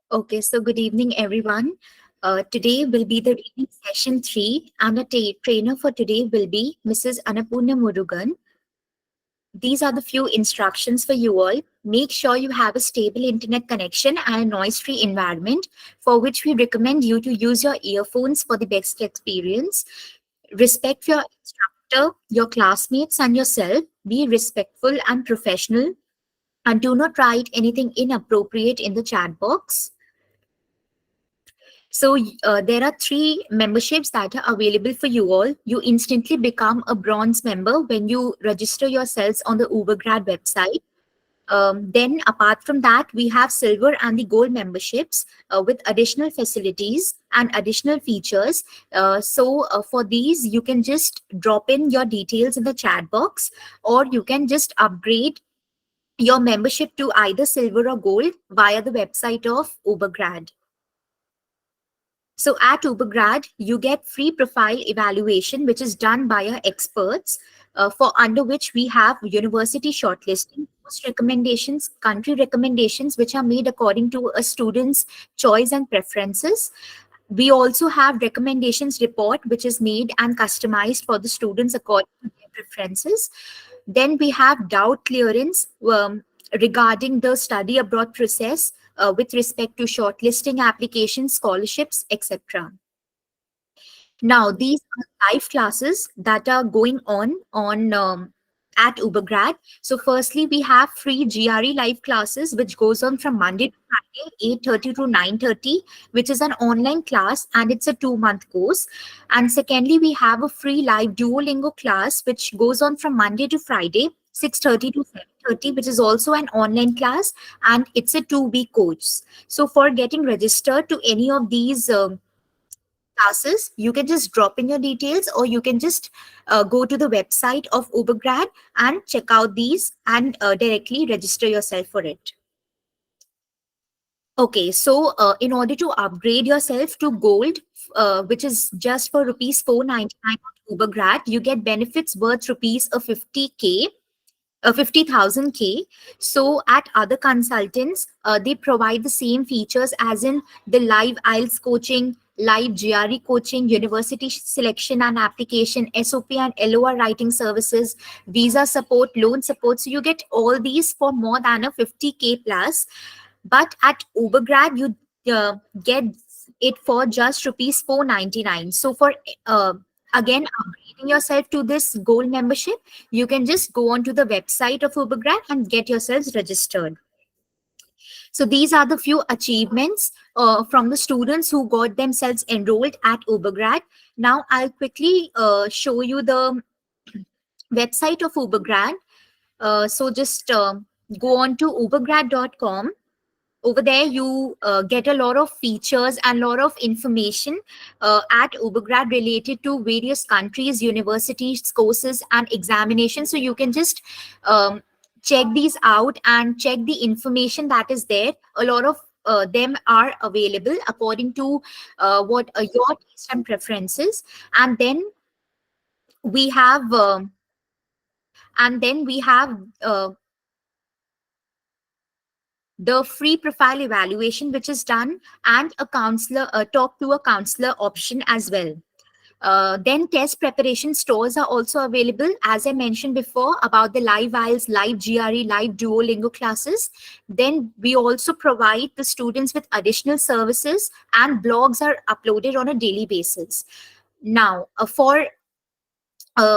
Okay, so good evening, everyone. Today will be the reading session 3, and the trainer for today will be Mrs. Annapurna Murugan. These are the few instructions for you all. Make sure you have a stable internet connection and a noise-free environment, for which we recommend you to use your earphones for the best experience. Respect your instructor, your classmates, and yourself. Be respectful and professional, and do not write anything inappropriate in the chat box. So there are three memberships that are available for you all. You instantly become a bronze member when you register yourselves on the Ubergrad website. Then apart from that, we have silver and the gold memberships with additional facilities and additional features. So for these, you can just drop in your details in the chat box, or you can just upgrade your membership to either silver or gold via the website of Ubergrad. So at Ubergrad, you get free profile evaluation, which is done by our experts, for under which we have university shortlisting, post recommendations, country recommendations, which are made according to a student's choice and preferences. We also have recommendations report, which is made and customized for the students according to their preferences. Then we have doubt clearance regarding the study abroad process with respect to shortlisting applications, scholarships, etc. Now, these are live classes that are going on at Ubergrad. So, firstly, we have free GRE live classes, which goes on from Monday to Friday, 8:30 to 9:30, which is an online class and it's a 2-month course. And secondly, we have a free live Duolingo class, which goes on from Monday to Friday, 6:30 to 7:30, which is also an online class and it's a 2-week course. So, for getting registered to any of these classes, you can just drop in your details, or you can just go to the website of Ubergrad and check out these and directly register yourself for it. Okay, so in order to upgrade yourself to gold, which is just for rupees 499 on Ubergrad, you get benefits worth rupees 50K. 50,000 K. So at other consultants, they provide the same features as in the live IELTS coaching, live GRE coaching, university selection and application, SOP and LOR writing services, visa support, loan support. So you get all these for more than a 50K plus. But at Ubergrad, you get it for just rupees 499. So for again upgrading yourself to this gold membership, you can just go onto the website of Ubergrad and get yourselves registered. So these are the few achievements from the students who got themselves enrolled at Ubergrad. Now I'll quickly show you the website of Ubergrad. So just go on to ubergrad.com. Over there, you get a lot of features and a lot of information at Ubergrad related to various countries, universities, courses, and examinations. So you can just check these out and check the information that is there. A lot of them are available according to what your taste and preferences. And then we have the free profile evaluation, which is done, and a counselor, talk to a counselor option as well. Then test preparation stores are also available, as I mentioned before about the live IELTS, live GRE, live Duolingo classes. Then we also provide the students with additional services, and blogs are uploaded on a daily basis. Now, for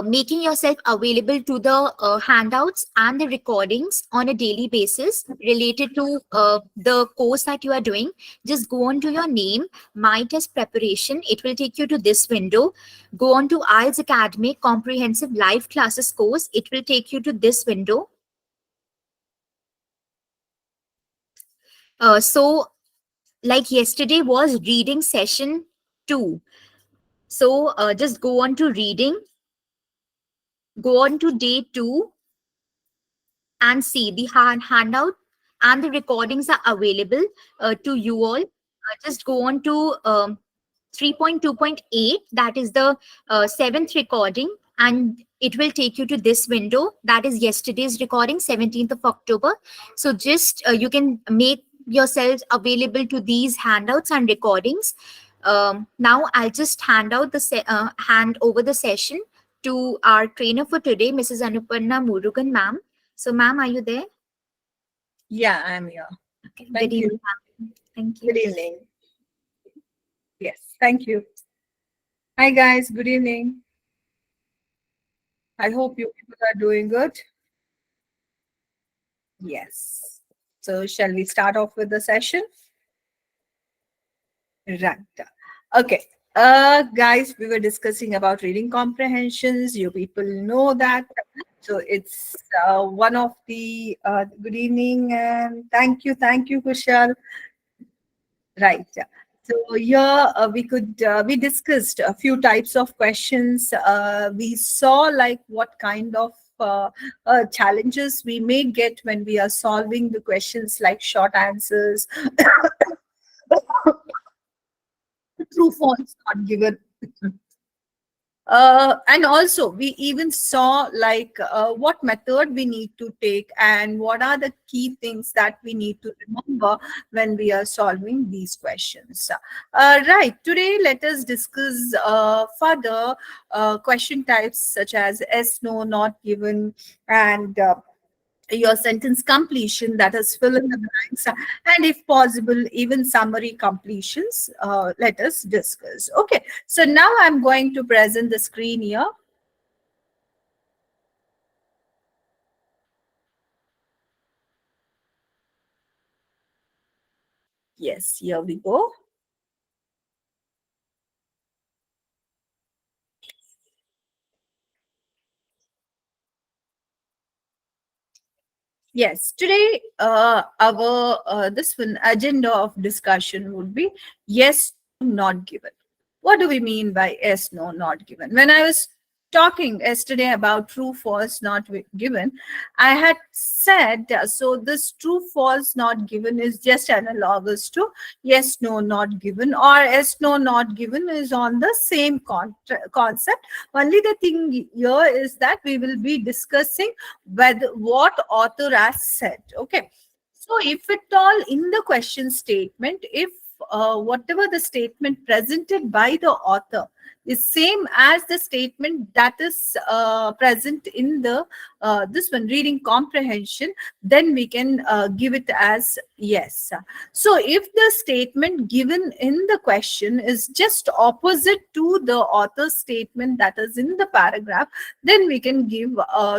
making yourself available to the handouts and the recordings on a daily basis related to the course that you are doing, just go on to your name, My Test Preparation. It will take you to this window. Go on to IELTS Academy Comprehensive Live Classes course. It will take you to this window. So like yesterday was reading session 2. So just go on to reading. Go on to day 2 and see the handout and the recordings are available to you all. Just go on to 3.2.8, that is the 7th recording, and it will take you to this window. That is yesterday's recording, 17th of October. So just you can make yourselves available to these handouts and recordings. Now I'll just hand over the session to our trainer for today, Mrs. Anuparna Murugan, ma'am. So, ma'am, are you there? Yeah, I'm here. Okay. Good Thank you. evening, ma'am. Thank you. Good evening. Yes, thank you. Hi, guys. Good evening. I hope you people are doing good. Yes. So, shall we start off with the session? Right. Okay. Guys, we were discussing about reading comprehensions. You people know that. So it's one of the good evening and thank you, Kushal. Right. So here we discussed a few types of questions. We saw like what kind of challenges we may get when we are solving the questions like short answers, true, false, not given. And also, we even saw like what method we need to take and what are the key things that we need to remember when we are solving these questions. Right, today let us discuss further question types such as yes, no, not given, and your sentence completion, that is fill in the blanks, and if possible even summary completions. Let us discuss. Okay, so now I'm going to present the screen here. Yes, here we go. Yes, today our this one agenda of discussion would be yes, not given. What do we mean by yes, no, not given? When I was talking yesterday about true, false, not given, I had said so. This true, false, not given is just analogous to yes, no, not given, or yes, no, not given is on the same concept. Only the thing here is that we will be discussing whether what author has said. Okay, so if at all in the question statement, if whatever the statement presented by the author is same as the statement that is present in the this one reading comprehension, then we can give it as yes. So if the statement given in the question is just opposite to the author's statement that is in the paragraph, then we can give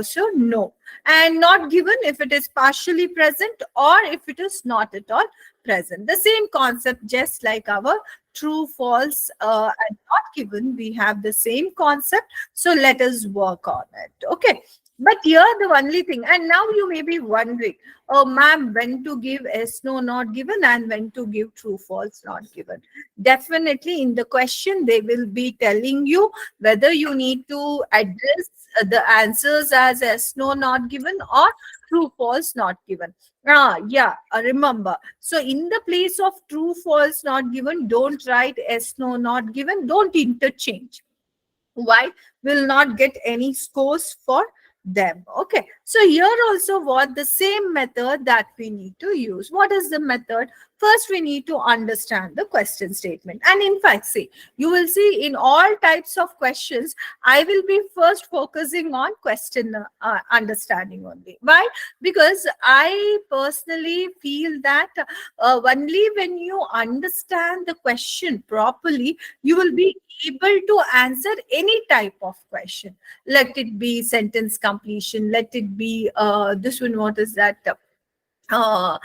so no. And not given if it is partially present or if it is not at all present. The same concept, just like our true, false, and not given, we have the same concept. So let us work on it. Okay. But here the only thing, and now you may be wondering, oh ma'am, when to give yes, no, not given, and when to give true, false, not given. Definitely in the question, they will be telling you whether you need to address the answers as yes, no, not given, or true, false, not given. Yeah, remember. So in the place of true, false, not given, don't write yes, no, not given. Don't interchange. Why? Will not get any scores for them. Okay, so here also what the same method that we need to use. What is the method? First we need to understand the question statement, and in fact, see, you will see in all types of questions I will be first focusing on question understanding only. Why? Because I personally feel that only when you understand the question properly, you will be able to answer any type of question. Let it be sentence completion, let it be this one, what is that? uh,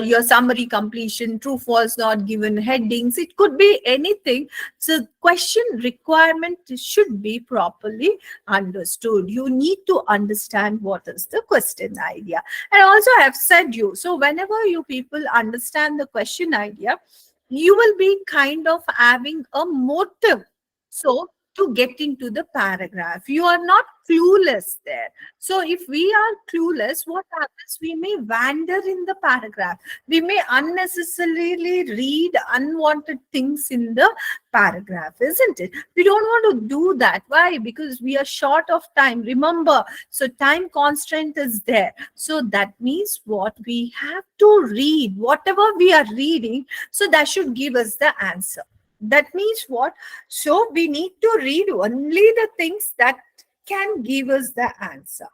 your summary completion, true, false, not given, headings. It could be anything. So, question requirement should be properly understood. You need to understand what is the question idea. And also, I have said you. So, whenever you people understand the question idea, you will be kind of having a motive. So, to get into the paragraph. You are not clueless there. So if we are clueless, what happens? We may wander in the paragraph. We may unnecessarily read unwanted things in the paragraph, isn't it? We don't want to do that. Why? Because we are short of time. Remember, so time constraint is there. So that means what? We have to read whatever we are reading. So that should give us the answer. That means what? So we need to read only the things that can give us the answer.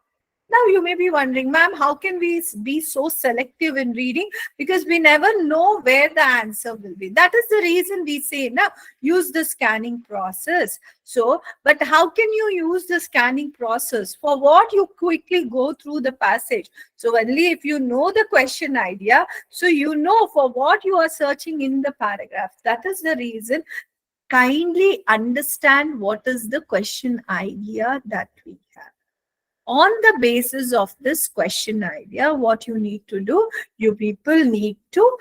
Now you may be wondering, ma'am, how can we be so selective in reading? Because we never know where the answer will be. That is the reason we say, now use the scanning process. So, but how can you use the scanning process? For what? You quickly go through the passage. So only if you know the question idea, so you know for what you are searching in the paragraph. That is the reason. Kindly understand what is the question idea that we have. On the basis of this question idea, what you need to do, you people need to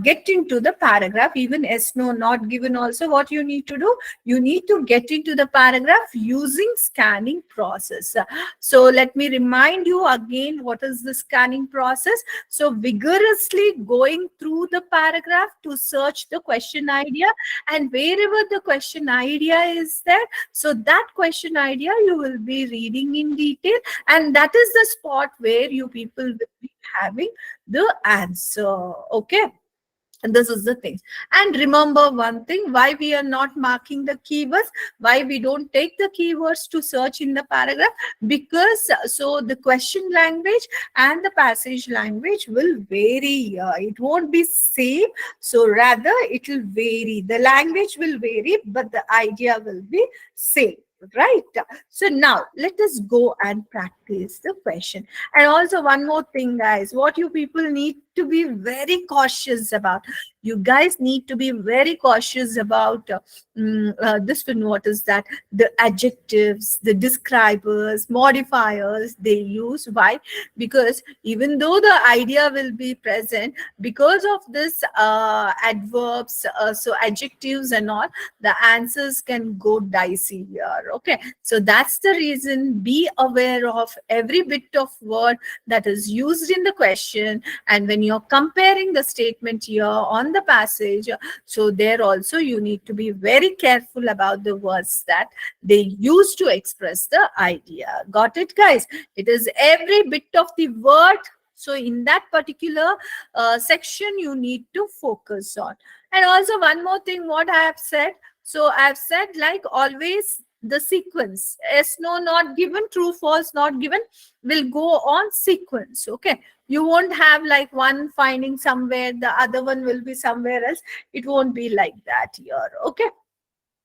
get into the paragraph. Even yes, no, not given also, what you need to do, you need to get into the paragraph using scanning process. So let me remind you again, what is the scanning process? So vigorously going through the paragraph to search the question idea, and wherever the question idea is there, so that question idea you will be reading in detail, and that is the spot where you people will be having the answer. Okay. And this is the thing. And remember one thing, why we are not marking the keywords, why we don't take the keywords to search in the paragraph, because so the question language and the passage language will vary. It won't be same. So rather it will vary. The language will vary, but the idea will be same. Right. So now let us go and practice the question. And also one more thing, guys, what you people need to be very cautious about. You guys need to be very cautious about this one. What is that? The adjectives, the describers, modifiers they use. Why? Because even though the idea will be present, because of this adverbs, so adjectives and all, the answers can go dicey here. Okay. So that's the reason. Be aware of every bit of word that is used in the question. And when you're comparing the statement here on the passage, so there also you need to be very careful about the words that they use to express the idea. Got it, guys? It is every bit of the word. So in that particular section, you need to focus on. And also one more thing, what I have said. So I've said, like always, the sequence, yes, no, not given, true, false, not given, will go on sequence. Okay. You won't have like one finding somewhere, the other one will be somewhere else. It won't be like that here. Okay.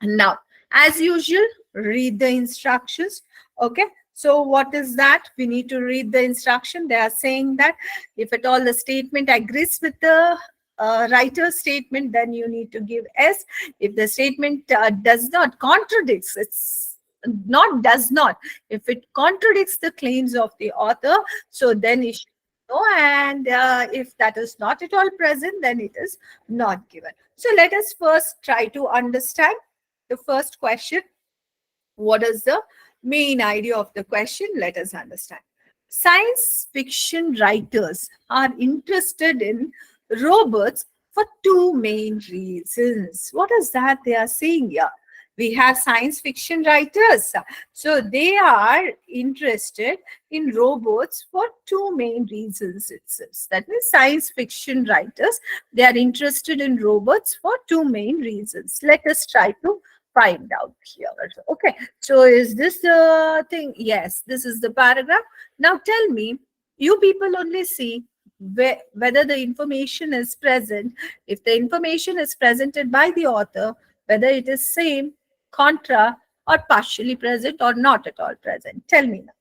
Now, as usual, read the instructions. Okay. So what is that? We need to read the instruction. They are saying that if at all the statement agrees with the writer's statement, then you need to give S. If the statement does not, contradicts, it's not does not. If it contradicts the claims of the author, so then it should no. And if that is not at all present, then it is not given. So let us first try to understand the first question. What is the main idea of the question? Let us understand. Science fiction writers are interested in robots for two main reasons. What is that they are saying here? We have science fiction writers. So they are interested in robots for two main reasons, it says. That means science fiction writers, they are interested in robots for two main reasons. Let us try to find out here. Okay. So is this the thing? Yes, this is the paragraph. Now tell me, you people only see whether the information is present. If the information is presented by the author, whether it is same, contra, or partially present, or not at all present. Tell me now.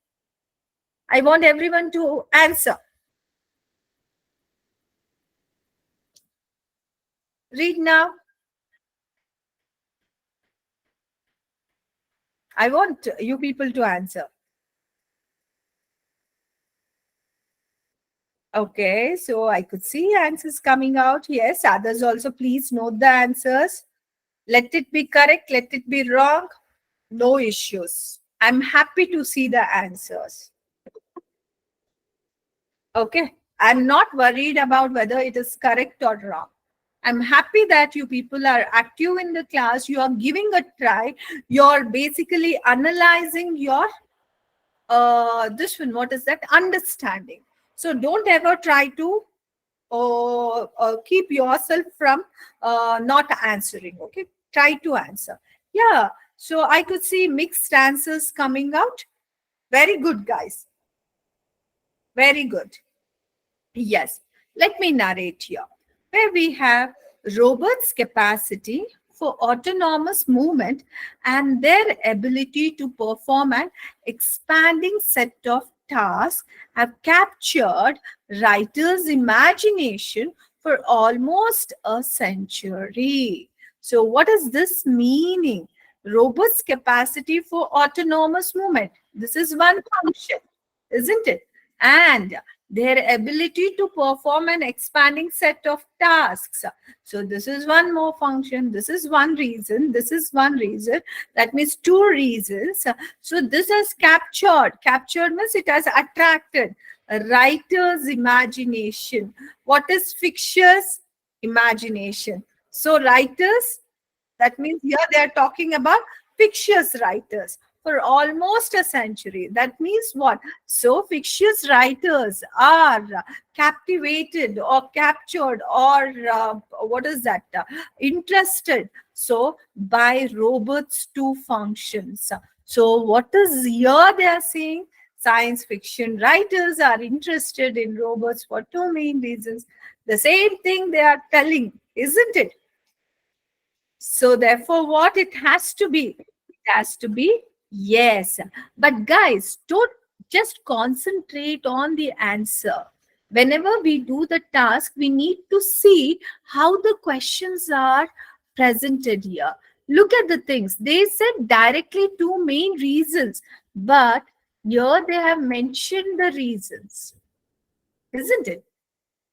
I want everyone to answer. Read now. I want you people to answer. Okay, so I could see answers coming out. Yes, others also please note the answers. Let it be correct, let it be wrong. No issues. I'm happy to see the answers. Okay. I'm not worried about whether it is correct or wrong. I'm happy that you people are active in the class. You are giving a try. You're basically analyzing your this one. What is that? Understanding. So don't ever try to keep yourself from not answering. Okay. Try to answer. Yeah. So I could see mixed answers coming out. Very good, guys. Very good. Yes, let me narrate here. Where we have robots' capacity for autonomous movement and their ability to perform an expanding set of tasks have captured writers' imagination for almost a century. So, what is this meaning? Robots' capacity for autonomous movement. This is one function, isn't it? And their ability to perform an expanding set of tasks. So this is one more function. This is one reason. This is one reason. That means two reasons. So this has captured. Captured means it has attracted a writer's imagination. What is fictitious? Imagination. So writers, that means here they are talking about fictitious writers for almost a century. That means what? So fictitious writers are captivated or captured or what is that? Interested. So by robots two functions. So what is here they are saying? Science fiction writers are interested in robots for two main reasons. The same thing they are telling, isn't it? So therefore, what it has to be? It has to be yes. But guys, don't just concentrate on the answer. Whenever we do the task, we need to see how the questions are presented here. Look at the things. They said directly two main reasons, but here they have mentioned the reasons, isn't it?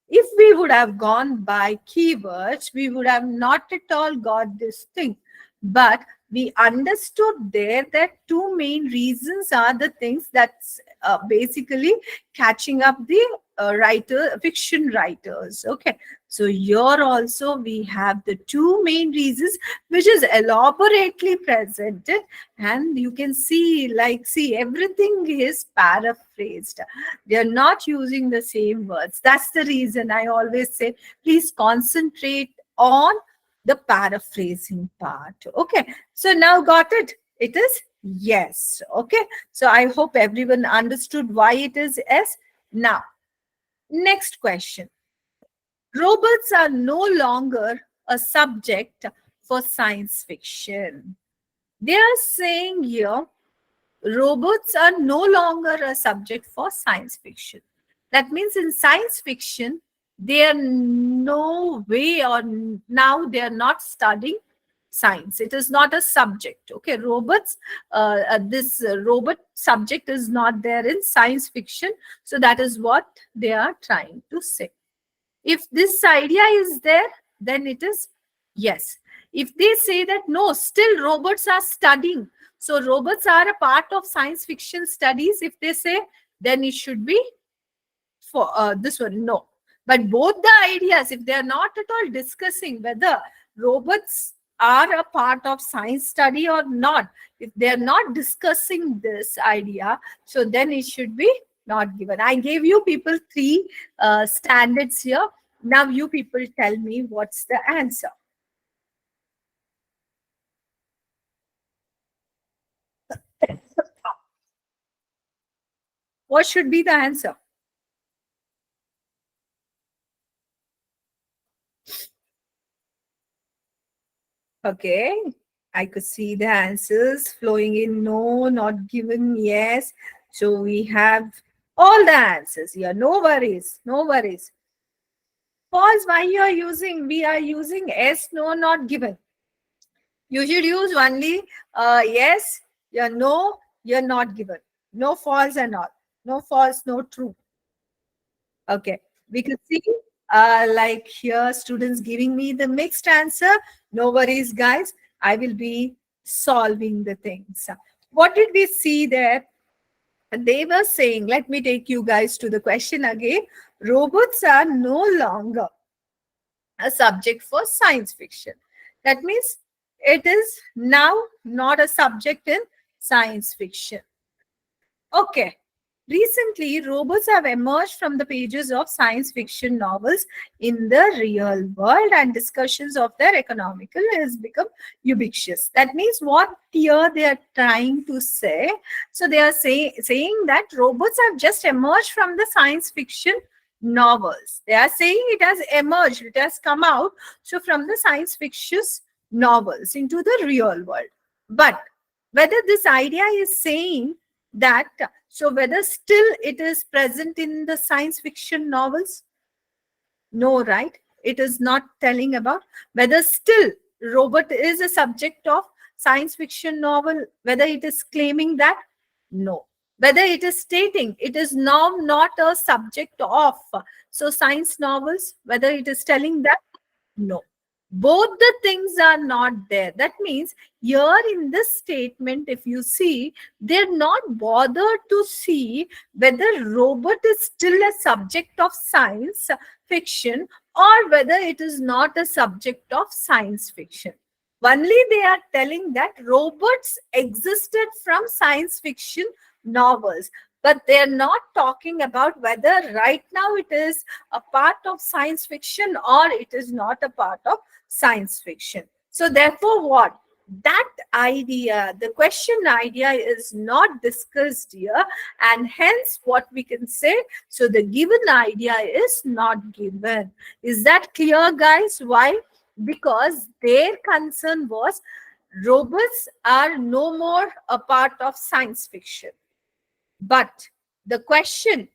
If we would have gone by keywords, we would have not at all got this thing. But we understood there that two main reasons are the things that's basically catching up the fiction writers. Okay. So here also we have the two main reasons, which is elaborately presented. And you can see, see, everything is paraphrased. They are not using the same words. That's the reason I always say, please concentrate on the paraphrasing part. Okay. So now got it? It is yes. Okay. So I hope everyone understood why it is yes. Now, next question. Robots are no longer a subject for science fiction. They are saying here robots are no longer a subject for science fiction. That means in science fiction, they are no way or now they are not studying science. It is not a subject. Okay, robots, this robot subject is not there in science fiction. So that is what they are trying to say. If this idea is there, then it is yes. If they say that no, still robots are studying, so robots are a part of science fiction studies, if they say, then it should be for this one, no. But both the ideas, if they are not at all discussing whether robots are a part of science study or not, if they are not discussing this idea, so then it should be not given. I gave you people three standards here. Now you people tell me what's the answer. What should be the answer? Okay, I could see the answers flowing in. No, not given. Yes. So we have all the answers here. No worries. No worries. Pause. Why you are using? We are using S. No, not given. You should use only yes. You're no. You're not given. No false and all. No false. No true. Okay, we could see like here students giving me the mixed answer. No worries, guys. I will be solving the things. What did we see there? They were saying, let me take you guys to the question again. Robots are no longer a subject for science fiction. That means it is now not a subject in science fiction. Okay. Recently, robots have emerged from the pages of science fiction novels in the real world, and discussions of their economical has become ubiquitous. That means what here they are trying to say. So they are saying that robots have just emerged from the science fiction novels. They are saying it has emerged, it has come out. So from the science fiction novels into the real world. But whether this idea is saying that, so whether still it is present in the science fiction novels? No, right? It is not telling about whether still robot is a subject of science fiction novel, whether it is claiming that? No. Whether it is stating it is now not a subject of so science novels, whether it is telling that? No. Both the things are not there. That means here in this statement, if you see, they're not bothered to see whether robot is still a subject of science fiction or whether it is not a subject of science fiction. Only they are telling that robots existed from science fiction novels, but they're not talking about whether right now it is a part of science fiction or it is not a part of science fiction. So therefore what? That idea, the question idea is not discussed here, and hence what we can say, so the given idea is not given. Is that clear, guys? Why? Because their concern was robots are no more a part of science fiction. But the question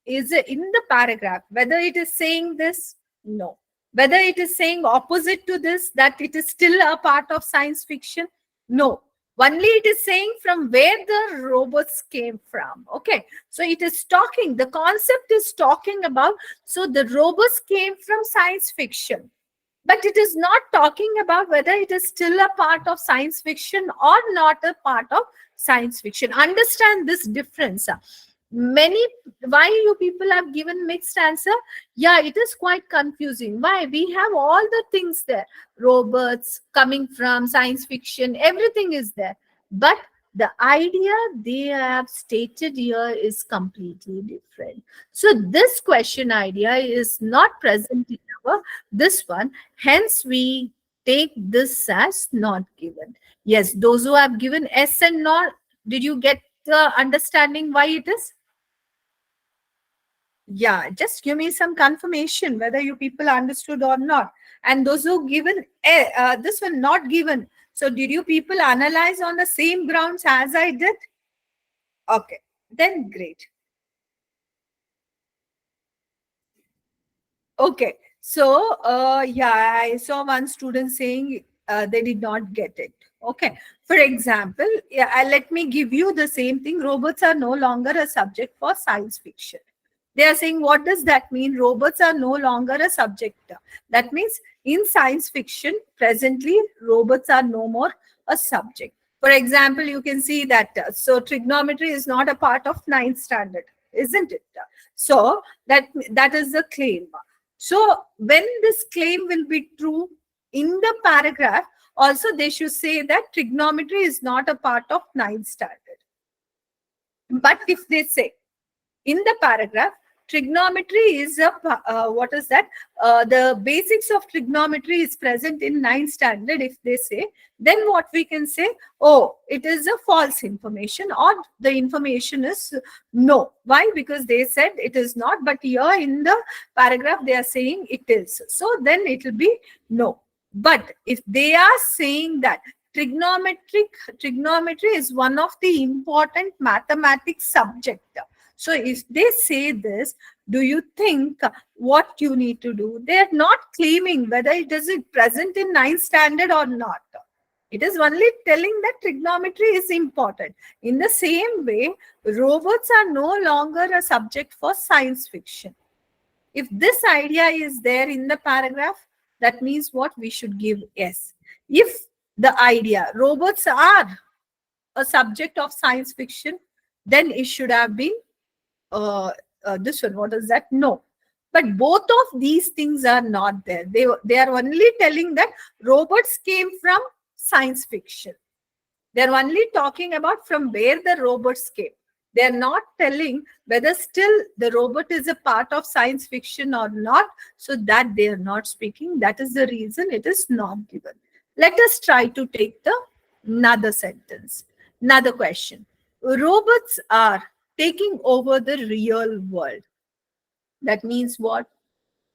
is in the paragraph, whether it is saying this? No. Whether it is saying opposite to this, that it is still a part of science fiction? No. Only it is saying from where the robots came from. Okay. So it is talking, the concept is talking about, so the robots came from science fiction. But it is not talking about whether it is still a part of science fiction or not a part of science fiction. Understand this difference. Many, why you people have given mixed answer? Yeah, it is quite confusing. Why? We have all the things there. Robots coming from science fiction, everything is there. But the idea they have stated here is completely different. So this question idea is not present in our this one. Hence, we take this as not given. Yes, those who have given S and not, did you get the understanding why it is? Yeah, just give me some confirmation whether you people understood or not. And those who given this one not given. So did you people analyze on the same grounds as I did? Okay, then great. Okay, so yeah, I saw one student saying they did not get it. Okay, for example, yeah, let me give you the same thing. Robots are no longer a subject for science fiction. They are saying, what does that mean? Robots are no longer a subject. That means in science fiction, presently, robots are no more a subject. For example, you can see that, so trigonometry is not a part of ninth standard, isn't it? So that is the claim. So when this claim will be true in the paragraph, also they should say that trigonometry is not a part of ninth standard. But if they say in the paragraph, trigonometry is a what is that? The basics of trigonometry is present in ninth standard. If they say, then what we can say? Oh, it is a false information, or the information is no. Why? Because they said it is not, but here in the paragraph they are saying it is. So then it will be no. But if they are saying that trigonometry is one of the important mathematics subject. So if they say this, do you think what you need to do? They are not claiming whether it is present in ninth standard or not. It is only telling that trigonometry is important. In the same way, robots are no longer a subject for science fiction. If this idea is there in the paragraph, that means what? We should give yes. If the idea robots are a subject of science fiction, then it should have been uh, this one. What is that? No. But both of these things are not there. They are only telling that robots came from science fiction. They're only talking about from where the robots came. They're not telling whether still the robot is a part of science fiction or not. So that they are not speaking. That is the reason it is not given. Let us try to take the another sentence. Another question. Robots are taking over the real world. That means what?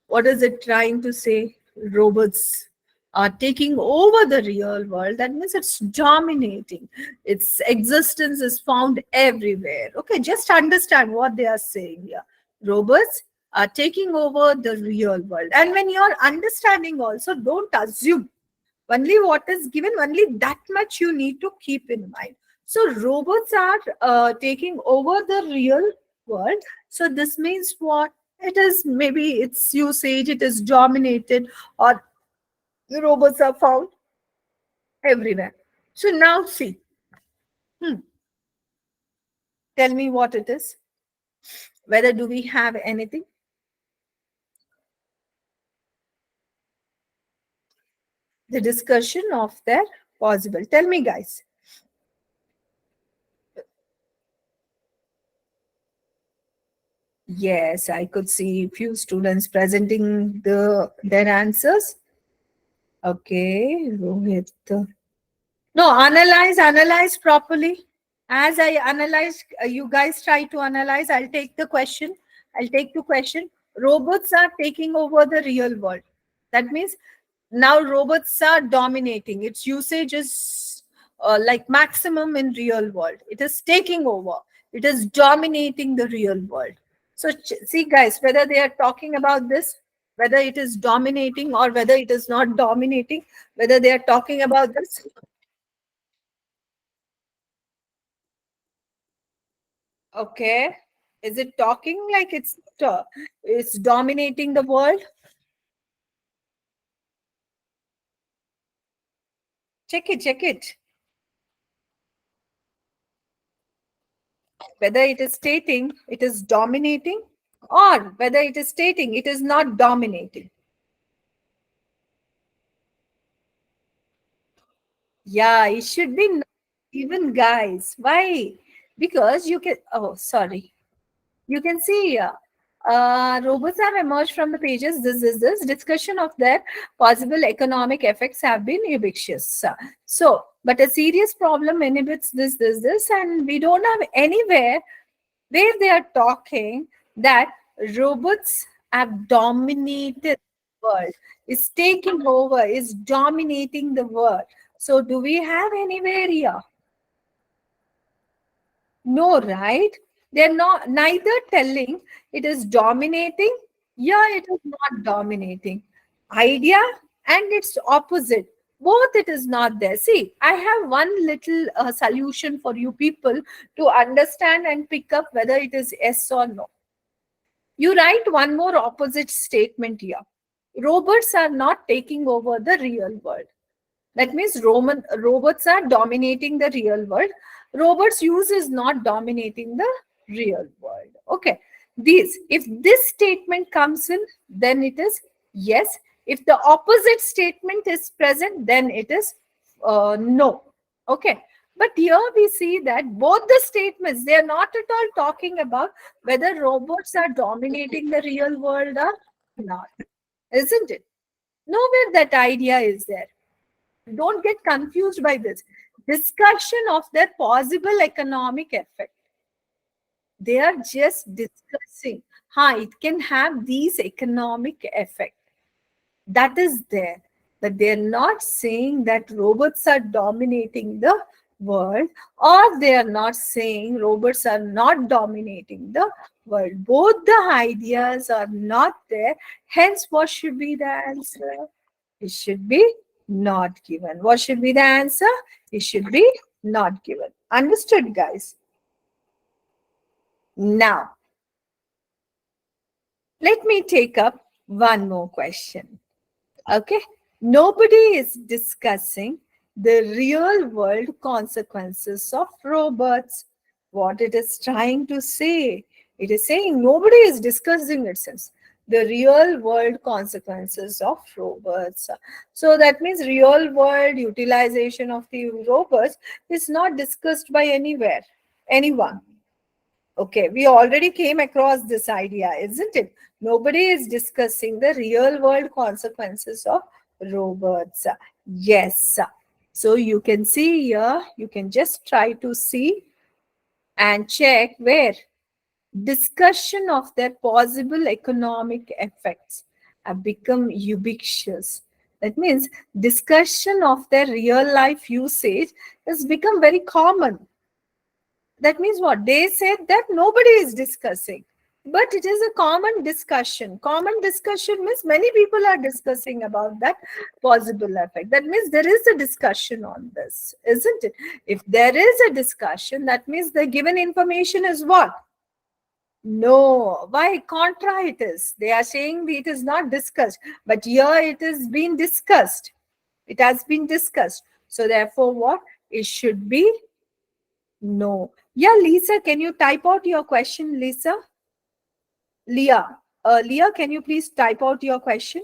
What is it trying to say? Robots are taking over the real world. That means it's dominating. Its existence is found everywhere. Okay, just understand what they are saying here. Robots are taking over the real world. And when you're understanding also, don't assume. Only what is given, only that much you need to keep in mind. So robots are taking over the real world. So this means what? It is maybe its usage, it is dominated, or the robots are found everywhere. So now see, hmm, tell me what it is. Whether do we have anything? The discussion of their possible. Tell me, guys. Yes, I could see few students presenting their answers. Okay, Rohit. No, analyze properly. As I analyze, you guys try to analyze. I'll take the question. I'll take the question. Robots are taking over the real world. That means now robots are dominating. Its usage is like maximum in real world. It is taking over. It is dominating the real world. So see, guys, whether they are talking about this, whether it is dominating or whether it is not dominating, whether they are talking about this. Okay. Is it talking like it's dominating the world? Check it, check it. Whether it is stating it is dominating or whether it is stating it is not dominating. Yeah, it should be not even, guys. Why? Because you can, oh, sorry. You can see robots have emerged from the pages. This discussion of their possible economic effects have been ubiquitous. So, but a serious problem inhibits this, and we don't have anywhere where they are talking that robots have dominated the world, is taking over, is dominating the world. So, do we have anywhere here? No, right? They're not neither telling it is dominating. Yeah, it is not dominating. Idea and its opposite. Both it is not there. See, I have one little solution for you people to understand and pick up whether it is yes or no. You write one more opposite statement here. Robots are not taking over the real world. That means robots are dominating the real world. Robots use is not dominating the real world. Okay. If this statement comes in, then it is yes. If the opposite statement is present, then it is no. Okay. But here we see that both the statements, they are not at all talking about whether robots are dominating the real world or not. Isn't it? Nowhere that idea is there. Don't get confused by this. Discussion of their possible economic effect. They are just discussing how it can have these economic effect. That is there. But they're not saying that robots are dominating the world, or they are not saying robots are not dominating the world. Both the ideas are not there. Hence, what should be the answer? It should be not given. What should be the answer? It should be not given. Understood, guys? Now, let me take up one more question. Okay. Nobody is discussing the real world consequences of robots. What it is trying to say? It is saying nobody is discussing itself. The real world consequences of robots. So that means real world utilization of the robots is not discussed by anyone. Okay, we already came across this idea, isn't it? Nobody is discussing the real world consequences of robots. Yes. So you can see here, you can just try to see and check where discussion of their possible economic effects have become ubiquitous. That means discussion of their real life usage has become very common. That means what? They said that nobody is discussing, but it is a common discussion. Common discussion means many people are discussing about that possible effect. That means there is a discussion on this, isn't it? If there is a discussion, that means the given information is what? No. Why? Contra it is. They are saying it is not discussed, but here it is being discussed. It has been discussed. So therefore what? It should be no. Yeah, Lisa, can you type out your question, Lisa? Leah. Leah, can you please type out your question?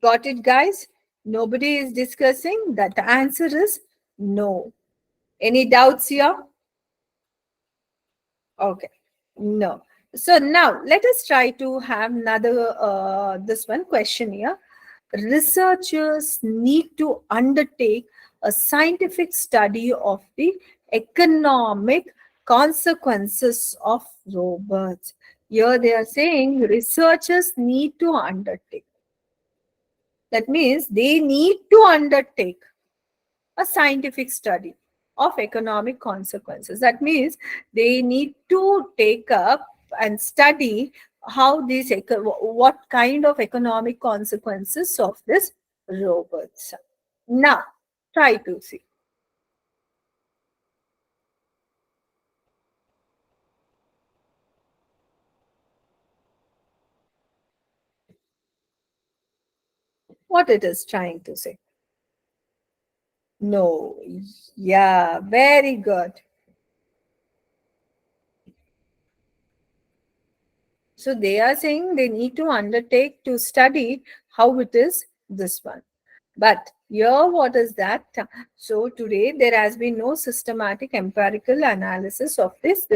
Got it, guys? Nobody is discussing. That answer is no. Any doubts here? Okay. No. So now let us try to have another this one question here. Researchers need to undertake a scientific study of the economic consequences of robots. Here they are saying researchers need to undertake. That means they need to undertake a scientific study of economic consequences. That means they need to take up and study how these what kind of economic consequences of this robots. Now, try to see what it is trying to say. No, yeah, very good. So they are saying they need to undertake to study how it is this one. But here, what is that? So today there has been no systematic empirical analysis of this.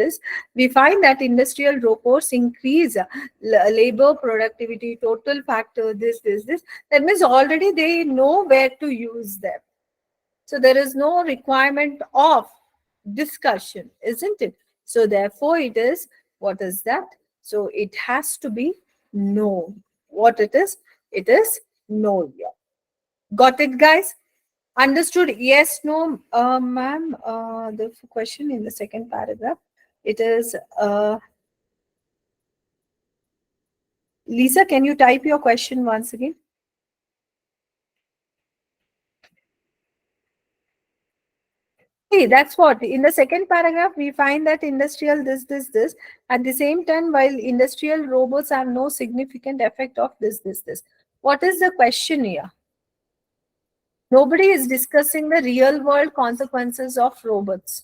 We find that industrial robots increase labor productivity, total factor, this. That means already they know where to use them. So there is no requirement of discussion, isn't it? So therefore it is, what is that? So it has to be no. What it is? It is no here. Got it, guys? Understood? Yes, no, ma'am. The question in the second paragraph, it is, Lisa, can you type your question once again? Hey, that's what. In the second paragraph, we find that industrial this. At the same time, while industrial robots have no significant effect of this. What is the question here? Nobody is discussing the real world consequences of robots.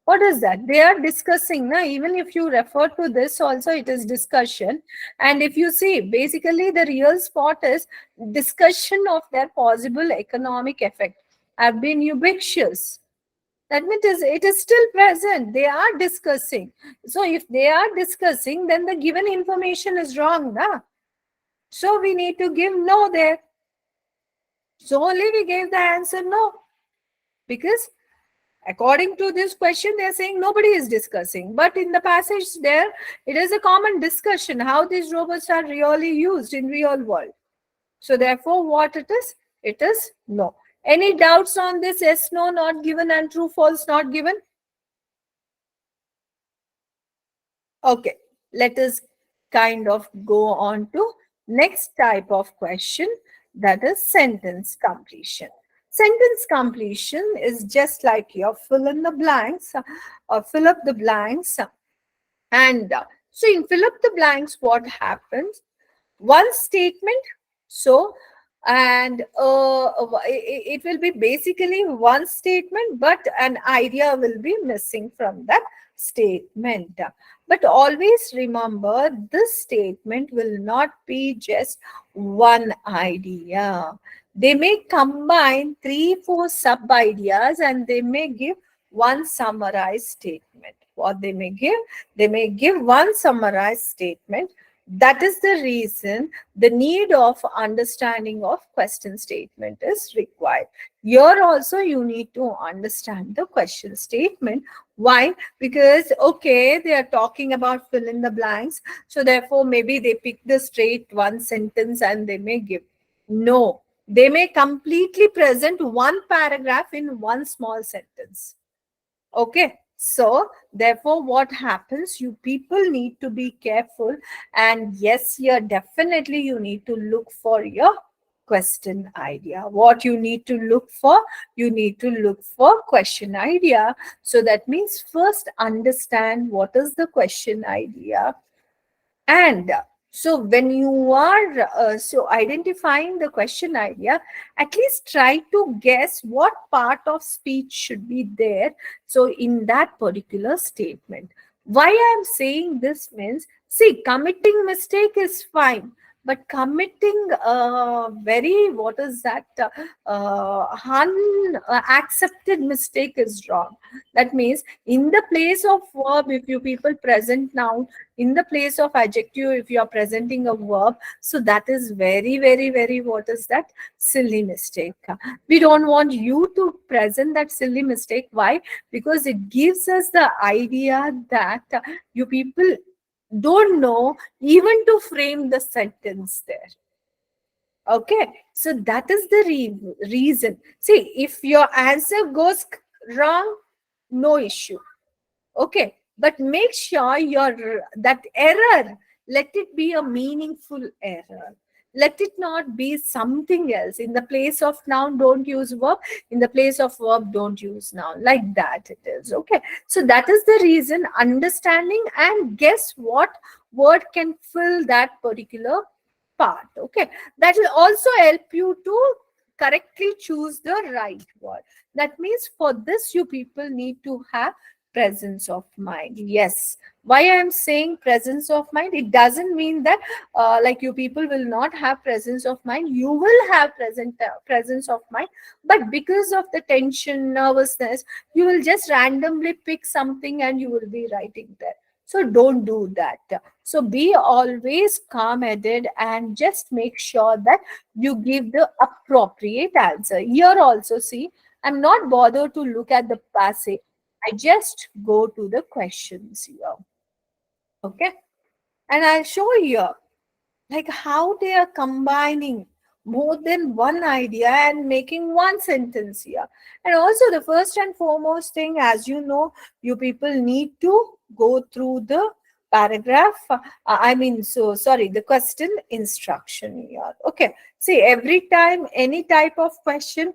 What is that? They are discussing. Na? Even if you refer to this also, it is discussion. And if you see, basically the real spot is discussion of their possible economic effect have been ubiquitous. That means it is still present. They are discussing. So if they are discussing, then the given information is wrong. Na? So we need to give no there. So only we gave the answer no. Because according to this question, they are saying nobody is discussing. But in the passage there, it is a common discussion how these robots are really used in real world. So therefore, what it is? It is no. Any doubts on this? Yes, no, not given, and true, false, not given? Okay, let us kind of go on to next type of question, that is sentence completion. Sentence completion is just like your fill in the blanks or fill up the blanks, and So in fill up the blanks, what happens? One statement. So, and it will be basically one statement, but an idea will be missing from that statement. But always remember, this statement will not be just one idea. They may combine three, four sub ideas, and they may give one summarized statement. What they may give? They may give one summarized statement. That is the reason the need of understanding of question statement is required. Here also you need to understand the question statement. Why? Because, okay, they are talking about fill in the blanks. So therefore, maybe they pick the straight one sentence and they may give. No, they may completely present one paragraph in one small sentence. Okay, so therefore what happens, you people need to be careful, and yes, here definitely you need to look for your question idea. What you need to look for? You need to look for question idea. So that means first understand what is the question idea. And so when you are so identifying the question idea, at least try to guess what part of speech should be there. So in that particular statement, why I am saying this means, see, committing mistake is fine, but committing very, what is that, unaccepted mistake is wrong. That means in the place of verb, if you people present noun, in the place of adjective, if you are presenting a verb, so that is very, very, very, what is that, silly mistake. We don't want you to present that silly mistake. Why? Because it gives us the idea that you people don't know even to frame the sentence there. Okay, so that is the reason. See, if your answer goes wrong, no issue. Okay, but make sure your that error, let it be a meaningful error. Let it not be something else. In the place of noun, don't use verb. In the place of verb, don't use noun. Like that it is. Okay, so that is the reason, understanding and guess what word can fill that particular part. Okay, that will also help you to correctly choose the right word. That means for this, you people need to have presence of mind. Yes, why I am saying presence of mind, it doesn't mean that like you people will not have presence of mind. You will have presence of mind, but because of the tension, nervousness, you will just randomly pick something and you will be writing there. So don't do that. So be always calm headed and just make sure that you give the appropriate answer. Here also, see, I'm not bothered to look at the passage. I just go to the questions here. Okay. And I'll show you like how they are combining more than one idea and making one sentence here. And also the first and foremost thing, as you know, you people need to go through the paragraph. I mean, so sorry, the question instruction here. Okay. See, every time any type of question,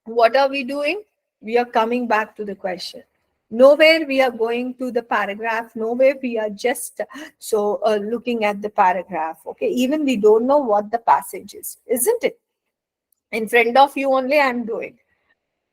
what are we doing? We are coming back to the question. Nowhere we are going to the paragraph. Nowhere we are just looking at the paragraph. Okay, even we don't know what the passage is, isn't it? In front of you only I'm doing.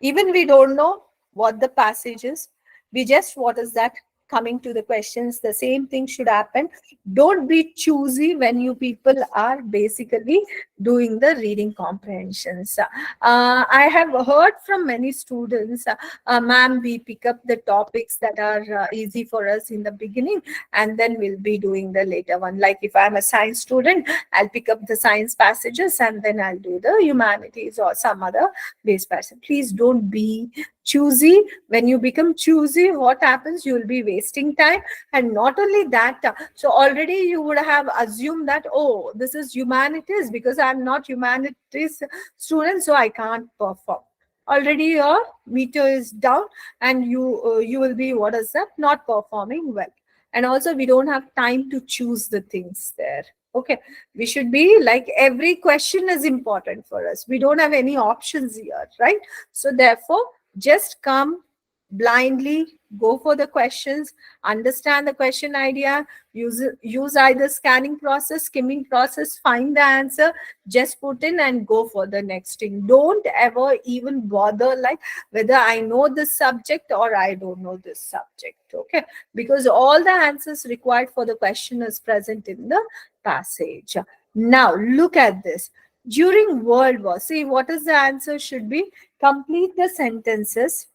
Even we don't know what the passage is. We just, what is that, coming to the questions. The same thing should happen. Don't be choosy when you people are basically doing the reading comprehensions. I have heard from many students, ma'am, we pick up the topics that are easy for us in the beginning, and then we'll be doing the later one. Like if I'm a science student, I'll pick up the science passages and then I'll do the humanities or some other base passage. Please don't be choosy. When you become choosy, what happens? You will be wasting time. And not only that, so already you would have assumed that, oh, this is humanities, because I'm not humanities student, so I can't perform. Already your meter is down, and you will be, what is that, not performing well. And also we don't have time to choose the things there. Okay, we should be like, every question is important for us. We don't have any options here, right? So therefore, just come blindly go for the questions, understand the question idea, use either scanning process, skimming process, find the answer, just put in and go for the next thing. Don't ever even bother like whether I know this subject or I don't know this subject, okay? Because all the answers required for the question is present in the passage. Now look at this. During World War, see what is the answer should be? Complete the sentences.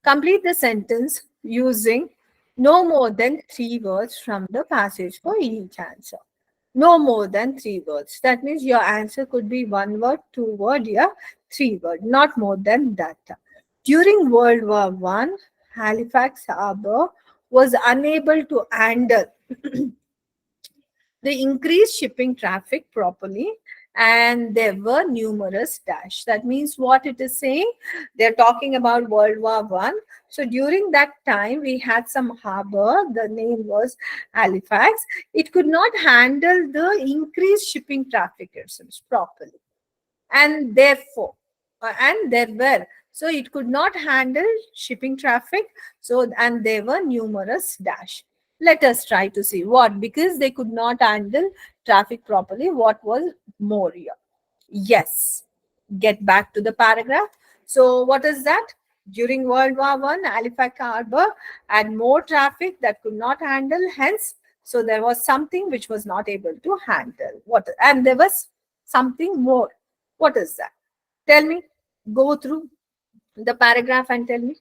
Complete the sentence using no more than 3 words from the passage for each answer. No more than 3 words. That means your answer could be 1 word, 2 word, yeah, 3 word, not more than that. During World War One, Halifax Harbor was unable to handle the increased shipping traffic properly, and there were numerous dash. That means what it is saying, they're talking about World War One. So during that time we had some harbor, the name was Halifax. It could not handle the increased shipping traffic properly, and therefore and there were, so it could not handle shipping traffic. So and there were numerous dash. Let us try to see what, because they could not handle traffic properly, what was more here. Yes, get back to the paragraph. So what is that? During World War One, Halifax Harbor had more traffic that could not handle, hence so there was something which was not able to handle. What, and there was something more. What is that? Tell me. Go through the paragraph and tell me.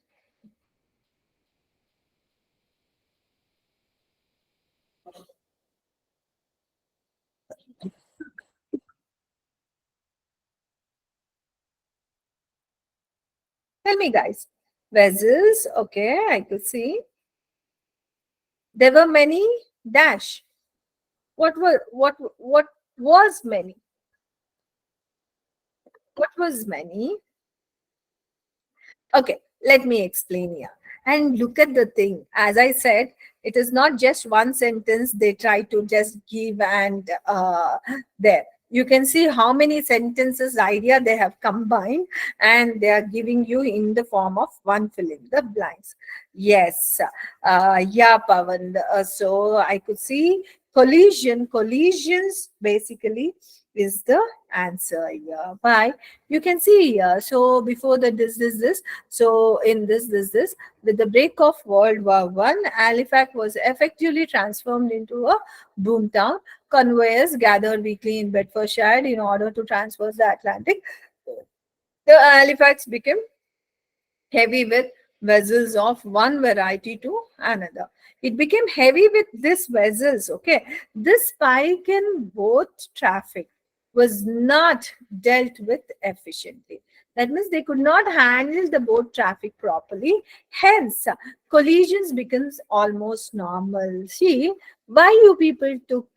Tell me, guys. Vessels. Okay, I could see. There were many dash. What was many? What was many? Okay, let me explain here. And look at the thing. As I said, it is not just one sentence they try to just give and there. You can see how many sentences idea they have combined, and they are giving you in the form of one fill in the blanks. Yes. Yeah, Pavan. So I could see collisions basically is the answer here. Why? You can see here. So before the this. So in this, with the break of World War One, Halifax was effectively transformed into a boomtown. Convoyers gathered weekly in Bedfordshire in order to transverse the Atlantic. The Halifax became heavy with vessels of one variety to another. It became heavy with these vessels. Okay, this spike in boat traffic was not dealt with efficiently. That means they could not handle the boat traffic properly. Hence, collisions becomes almost normal. See, why you people took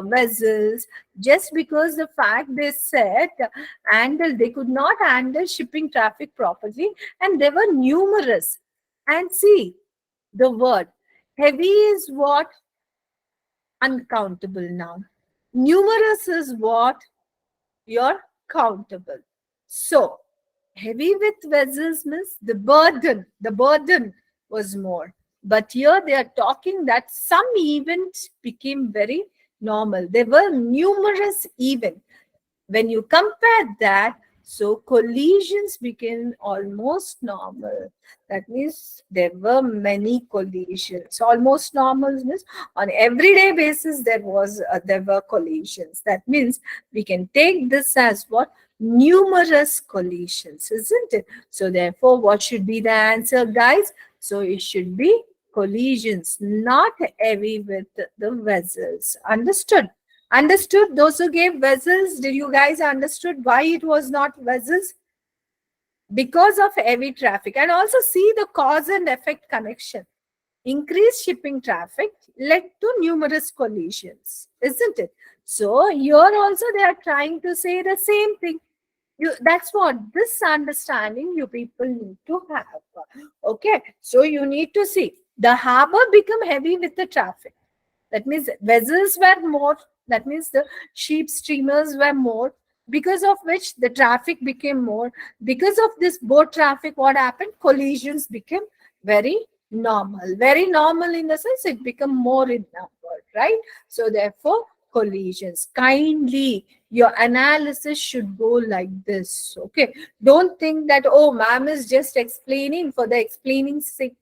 vessels? Just because the fact they said handle, they could not handle shipping traffic properly, and they were numerous. And see, the word heavy is what? Uncountable noun. Numerous is what? Your countable. So heavy with vessels means the burden was more. But here they are talking that some events became very normal. There were numerous events. When you compare that, so collisions became almost normal. That means there were many collisions. Almost normal means on everyday basis there were collisions. That means we can take this as what? Numerous collisions, isn't it? So therefore, what should be the answer, guys? So it should be collisions, not heavy with the vessels. Understood? Understood? Those who gave vessels, did you guys understood why it was not vessels? Because of heavy traffic. And also see the cause and effect connection. Increased shipping traffic led to numerous collisions, isn't it? So here also they are trying to say the same thing. That's what this understanding you people need to have. Okay, so you need to see the harbor become heavy with the traffic. That means vessels were more. That means the sheep streamers were more. because of which the traffic became more. Because of this boat traffic, what happened? Collisions became very very normal, in the sense it become more in number, right? So therefore, collisions, kindly, your analysis should go like this. Okay, don't think that, oh, ma'am is just explaining for the explaining sake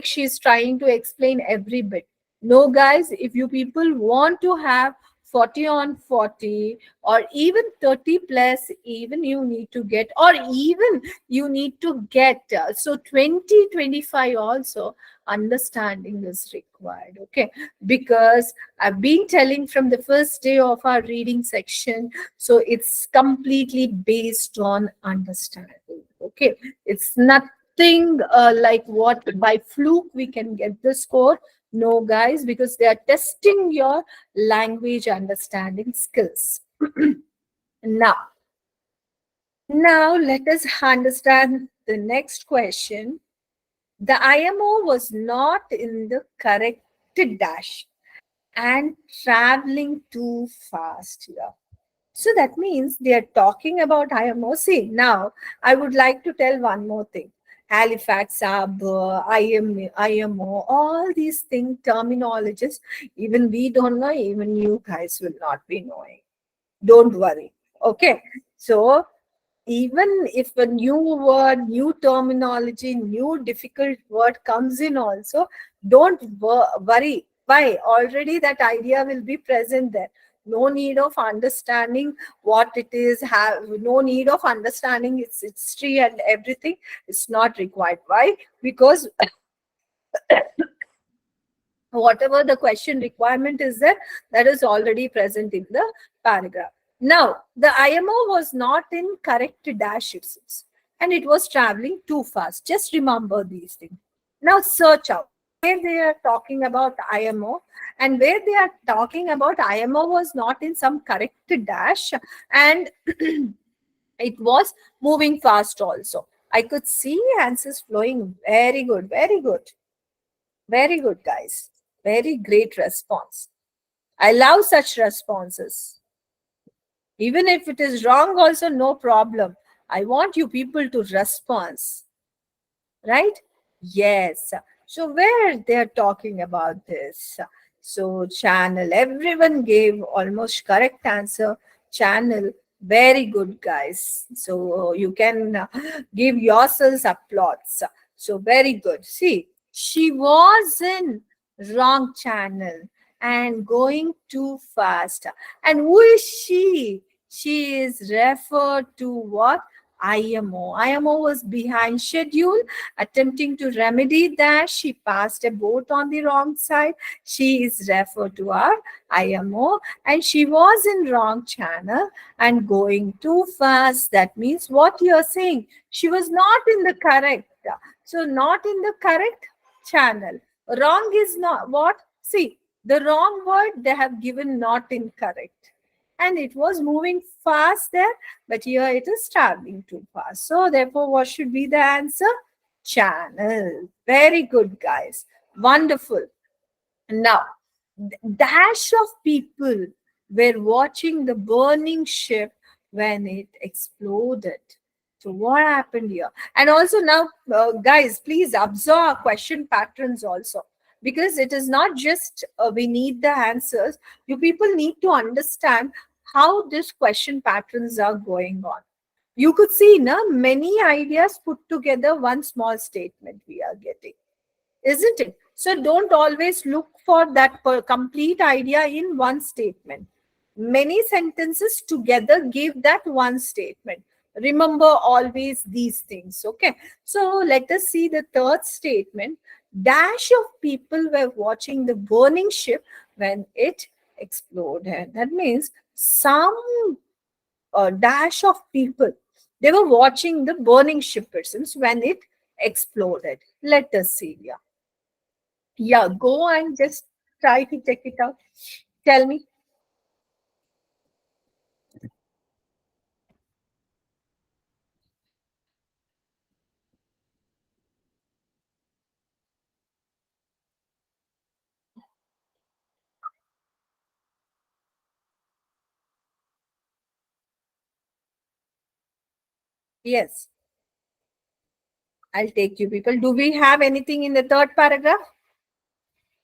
she's trying to explain every bit. No, guys, if you people want to have 40 on 40, or even 30 plus, even you need to get, or even you need to get, so 2025 also, understanding is required. Okay, because I've been telling from the first day of our reading section, so it's completely based on understanding. Okay, it's nothing like what by fluke we can get the score. No, guys, because they are testing your language understanding skills. now now let us understand the next question. The IMO was not in the correct dash and traveling too fast here. So that means they are talking about IMO. See, now I would like to tell one more thing. Halifax, IMO, all these things, terminologies, even we don't know, even you guys will not be knowing. Don't worry. Okay. So even if a new word, new terminology, new difficult word comes in also, don't worry. Why? Already that idea will be present there. No need of understanding what it is, have no need of understanding its history and everything. It's not required. Why? Because whatever the question requirement is there, that is already present in the paragraph. Now, the IMO was not in correct dash itself, and it was traveling too fast. Just remember these things. Now, search out where they are talking about IMO, and where they are talking about IMO was not in some correct dash, and it was moving fast also. I could see answers flowing. Very good, very good. Very good, guys. Very great response. I love such responses. Even if it is wrong, also, no problem. I want you people to respond, right? Yes. So where they're talking about this? So channel, everyone gave almost correct answer. Channel, very good, guys. So you can give yourselves applause. So very good. See, she was in wrong channel and going too fast. And who is she? She is referred to what? IMO. IMO was behind schedule, attempting to remedy that. She passed a boat on the wrong side. She is referred to our IMO, and she was in wrong channel and going too fast. That means what you are saying, she was not in the correct. So not in the correct channel. Wrong is not what? See, the wrong word they have given not incorrect. And it was moving fast there, but here it is traveling too fast. So therefore, what should be the answer? Channel. Very good, guys. Wonderful. Now, dash of people were watching the burning ship when it exploded. So what happened here? And also now, guys, please observe question patterns also, because it is not just we need the answers. You people need to understand how these question patterns are going on. You could see many ideas put together, one small statement we are getting, isn't it? So don't always look for that complete idea in one statement. Many sentences together give that one statement. Remember always these things. Okay. So let us see the third statement. Dash of people were watching the burning ship when it exploded. That means some dash of people, they were watching the burning ship persons when it exploded. Let us see here. Yeah, go and just try to check it out. Tell me. Yes, I'll take you people. Do we have anything in the third paragraph?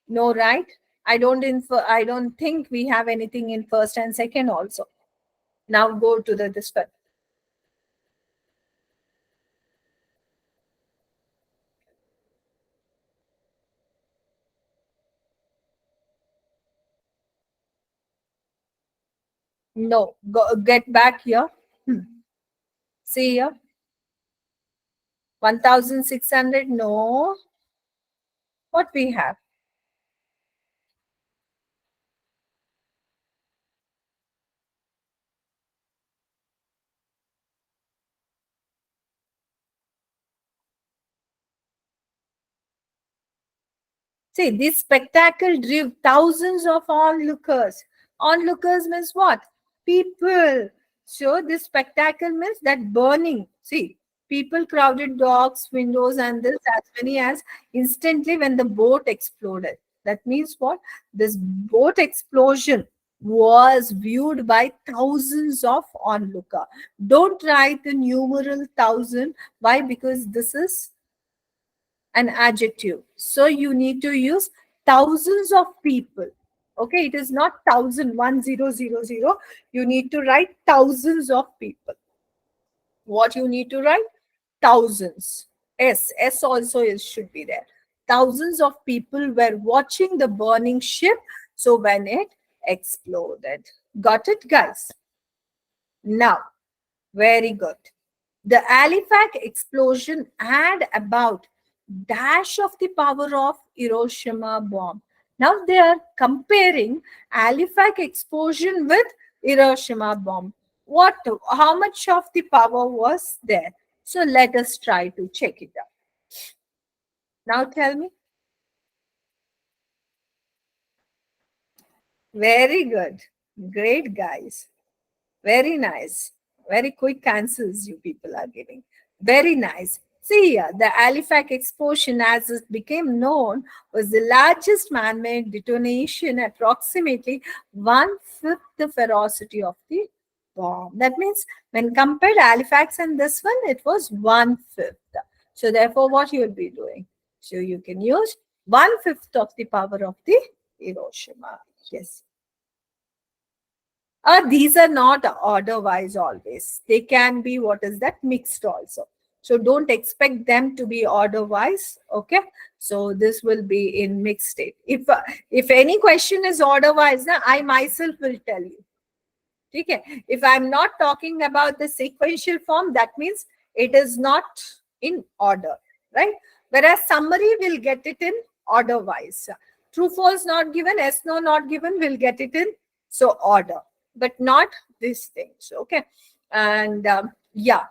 No, right? I don't think we have anything in first and second also. Now go to the this one. No, go get back here. Hmm. See here. 1600. No. What we have? See, this spectacle drew thousands of onlookers. Onlookers means what? People. So this spectacle means that burning. See, people crowded docks, windows, and this as many as instantly when the boat exploded. That means what? This boat explosion was viewed by thousands of onlooker. Don't write the numeral thousand. Why? Because this is an adjective. So you need to use thousands of people. Okay, it is not 1000. You need to write thousands of people. What you need to write? Thousands. S also is should be there. Thousands of people were watching the burning ship. So when it exploded. Got it, guys? Now, very good. The Halifax explosion had about dash of the power of Hiroshima bomb. Now they are comparing Halifax explosion with Hiroshima bomb. What? How much of the power was there? So let us try to check it out. Now tell me. Very good. Great, guys. Very nice. Very quick answers you people are giving. Very nice. See here, the Halifax explosion, as it became known, was the largest man-made detonation, approximately one-fifth the ferocity of the bomb. That means when compared Halifax and this one, it was one-fifth. So therefore, what you will be doing? So you can use one-fifth of the power of the Hiroshima. Yes. These are not order wise always. They can be what is that mixed also. So don't expect them to be order wise. Okay. So this will be in mixed state. If any question is order wise, I myself will tell you. Okay. If I'm not talking about the sequential form, that means it is not in order, right? Whereas summary will get it in order wise. True, false not given, yes, no not given, will get it in so order, but not these things. Okay. And yeah,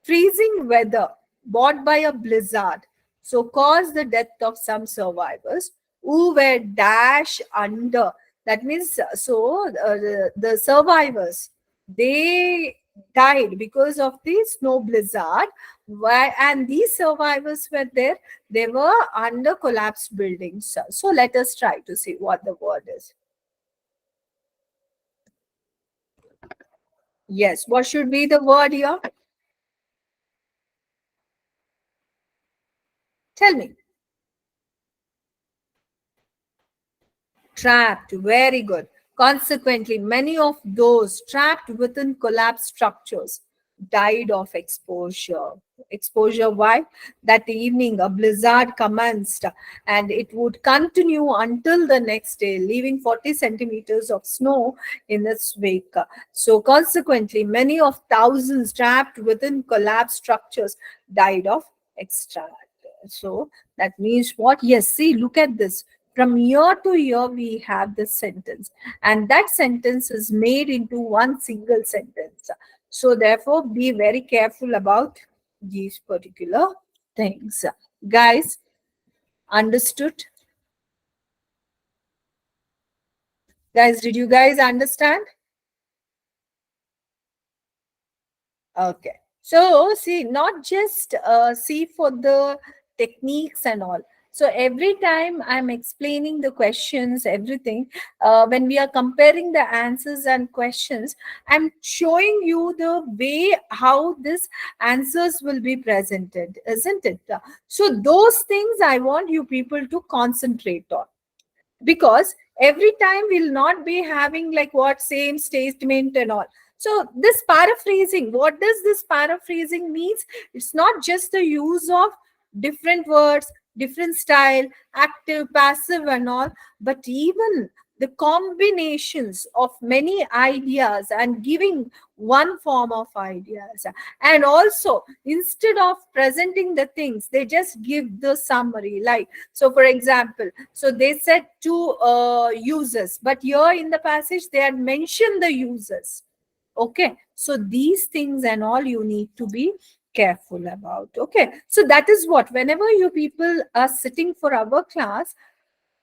freezing weather brought by a blizzard so caused the death of some survivors who were dash under. That means the survivors, they died because of the snow blizzard. Why? And these survivors were there, they were under collapsed buildings. So let us try to see what the word is. Yes, what should be the word here? Tell me. Trapped, very good. Consequently, many of those trapped within collapsed structures died of exposure. Exposure, why? That evening, a blizzard commenced and it would continue until the next day, leaving 40 centimeters of snow in its wake. So, consequently, many of thousands trapped within collapsed structures died of extract. So, that means what? Yes, see, look at this. From year to year, we have this sentence, and that sentence is made into one single sentence. So, therefore, be very careful about these particular things. Guys, understood? Guys, did you guys understand? Okay. So, see, not just see for the techniques and all. So every time I'm explaining the questions, everything, when we are comparing the answers and questions, I'm showing you the way how this answers will be presented, isn't it? So those things I want you people to concentrate on, because every time we'll not be having like what same statement and all. So this paraphrasing, what does this paraphrasing means? It's not just the use of different words, different style, active, passive and all, but even the combinations of many ideas and giving one form of ideas. And also, instead of presenting the things, they just give the summary. Like, so for example, so they said two users, but here in the passage they had mentioned the users. Okay, so these things and all you need to be careful about. Okay, so that is what, whenever you people are sitting for our class,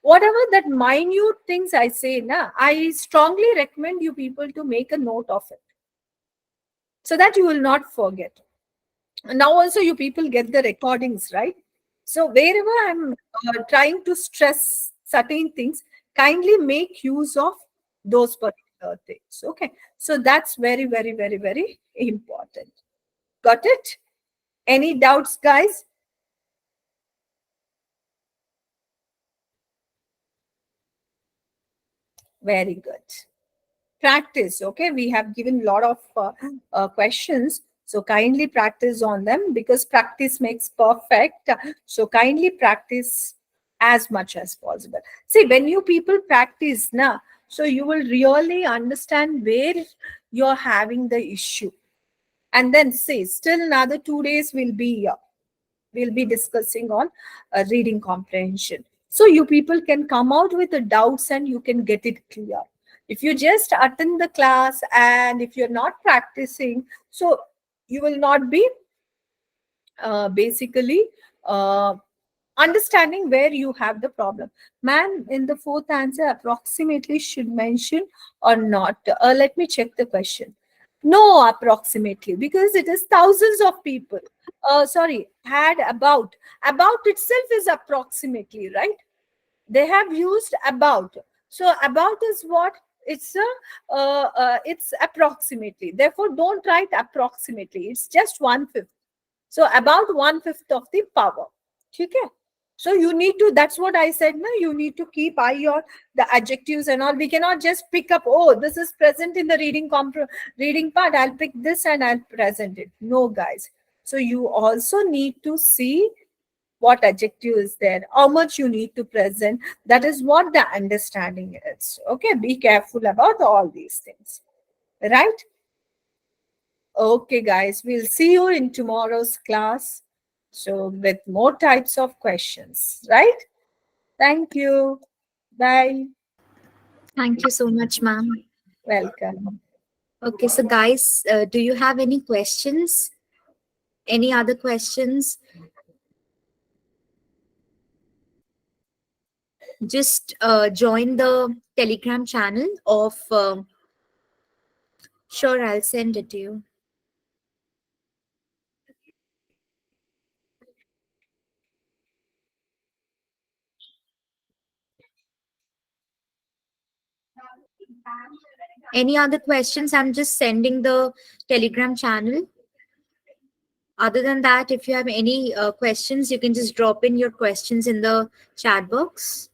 whatever that minute things I say na, I strongly recommend you people to make a note of it, so that you will not forget. Now also you people get the recordings, right? So wherever I'm trying to stress certain things, kindly make use of those particular things. Okay, so that's very, very, very, very important. Got it? Any doubts, guys? Very good. Practice. Okay, we have given a lot of questions, so kindly practice on them, because practice makes perfect. So kindly practice as much as possible. See, when you people practice now, so you will really understand where you're having the issue. And then say still another 2 days we'll be discussing on reading comprehension. So you people can come out with the doubts and you can get it clear. If you just attend the class and if you're not practicing, so you will not be basically uh, understanding where you have the problem. Man, in the fourth answer, approximately should mention or not? Let me check the question. No, approximately, because it is thousands of people. Sorry, had about. About itself is approximately, right? They have used about. So about is what? It's it's approximately. Therefore, don't write approximately. It's just 1/5. So about 1/5 of the power. Okay. So you need to, that's what I said, no, you need to keep eye on the adjectives and all. We cannot just pick up, oh, this is present in the reading part, I'll pick this and I'll present it. No, guys. So you also need to see what adjective is there, how much you need to present. That is what the understanding is. Okay, be careful about all these things. Right? Okay, guys, we'll see you in tomorrow's class. So, with more types of questions, right? Thank you. Bye. Thank you so much, ma'am. Welcome. Okay, so guys, do you have any questions? Any other questions? Just join the Telegram channel of. Sure, I'll send it to you. Any other questions? I'm just sending the Telegram channel. Other than that, if you have any questions, you can just drop in your questions in the chat box.